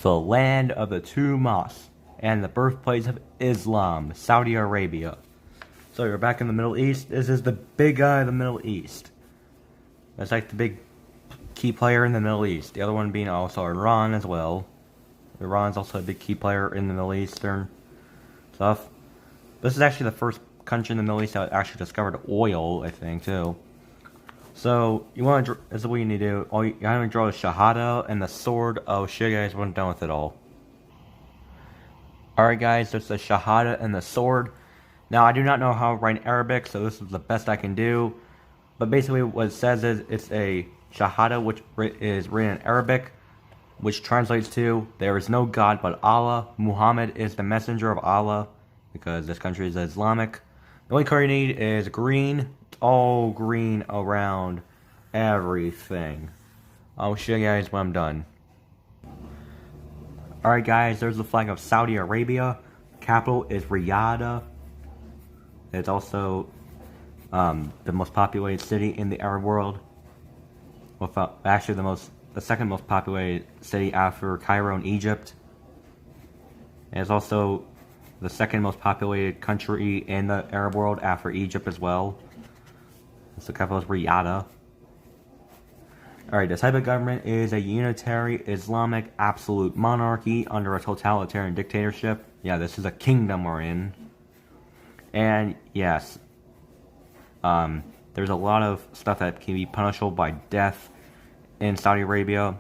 the land of the two mosques and the birthplace of Islam, Saudi Arabia. So you're back in the Middle East. This is the big guy of the Middle East. That's like the big key player in the Middle East. The other one being also Iran as well. Iran's also a big key player in the Middle Eastern stuff. This is actually the first country in the Middle East that actually discovered oil, I think, too. So, this is what you need to do. You gotta draw the Shahada and the sword. Oh shit, guys, we're done with it all. Alright, guys, there's the Shahada and the sword. Now, I do not know how to write Arabic, so this is the best I can do. But basically, what it says is it's a Shahada, which is written in Arabic, which translates to, there is no God but Allah. Muhammad is the messenger of Allah, because this country is Islamic. The only color you need is green. It's all green around everything. I'll show you guys when I'm done. Alright guys, there's the flag of Saudi Arabia. Capital is Riyadh. It's also the most populated city in the Arab world. Actually, the second most populated city after Cairo in Egypt. And it's also the second most populated country in the Arab world after Egypt as well. So the capital is Riyadh. Alright, the type of government is a unitary Islamic absolute monarchy under a totalitarian dictatorship. Yeah, this is a kingdom we're in. And yes, there's a lot of stuff that can be punishable by death in Saudi Arabia.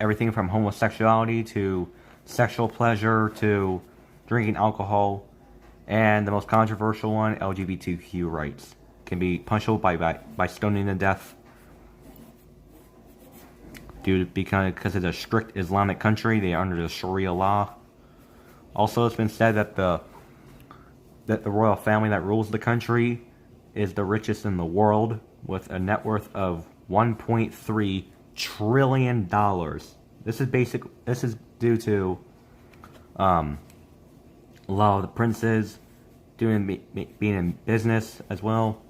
Everything from homosexuality to sexual pleasure to drinking alcohol. And the most controversial one, LGBTQ rights, can be punishable by stoning to death. Because it's a strict Islamic country, they are under the Sharia law. Also, it's been said that the royal family that rules the country is the richest in the world, with a net worth of $1.3 trillion. This is due to a lot of the princes being in business as well,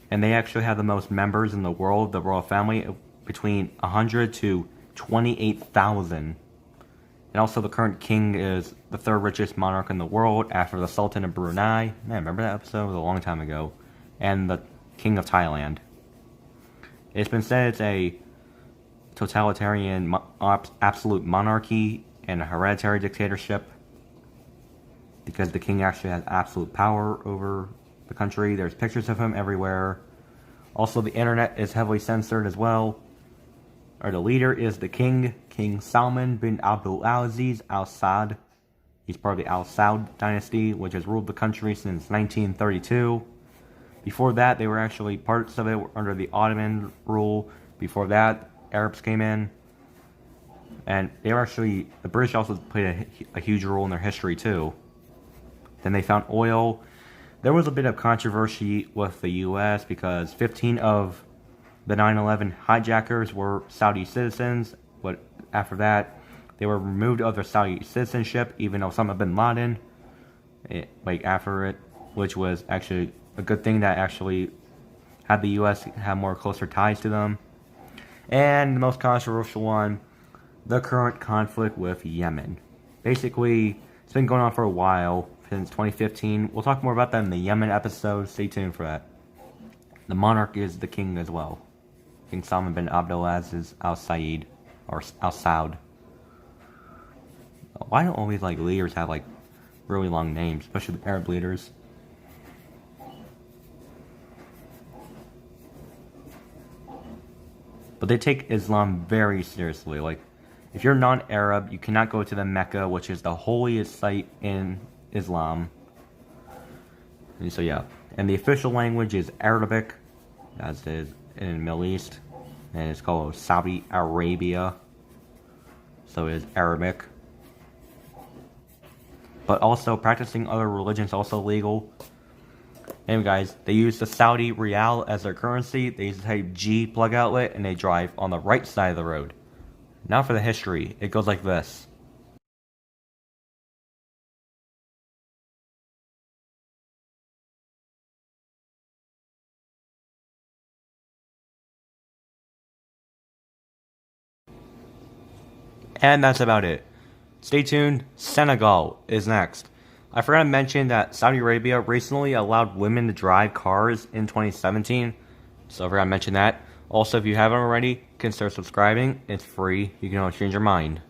and they actually have the most members in the world, the royal family, between 100 to 28,000. And also the current king is the third richest monarch in the world after the Sultan of Brunei. Man, remember that episode? It was a long time ago. And the king of Thailand. It's been said it's a totalitarian absolute monarchy and a hereditary dictatorship, because the king actually has absolute power over the country. There's pictures of him everywhere. Also, the internet is heavily censored as well. The leader is the king, King Salman bin Abdulaziz Al Saud. He's part of the Al Saud dynasty, which has ruled the country since 1932. Before that, they were actually parts of it were under the Ottoman rule. Before that, Arabs came in. And they were actually, the British also played a huge role in their history too. Then they found oil. There was a bit of controversy with the US because 15 of the 9/11 hijackers were Saudi citizens, but after that, they were removed of their Saudi citizenship, even Osama bin Laden, after it, which was actually a good thing that actually had the US have more closer ties to them. And the most controversial one, the current conflict with Yemen. Basically, it's been going on for a while, since 2015. We'll talk more about that in the Yemen episode. Stay tuned for that. The monarch is the king as well. King Salman bin Abdulaziz Al Saud, or Al Saud. Why don't all these leaders have really long names, especially the Arab leaders? But they take Islam very seriously. If you're non-Arab, you cannot go to the Mecca, which is the holiest site in Islam. And so yeah, and the official language is Arabic, as is in the Middle East, and it's called Saudi Arabia, so it is Arabic. But also, practicing other religions is also legal. Anyway guys, they use the Saudi Riyal as their currency. They use the type G plug outlet, and they drive on the right side of the road. Now for the history, it goes like this. And that's about it. Stay tuned, Senegal is next. I forgot to mention that Saudi Arabia recently allowed women to drive cars in 2017, so I forgot to mention that. Also, if you haven't already, consider subscribing. It's free. You can always change your mind.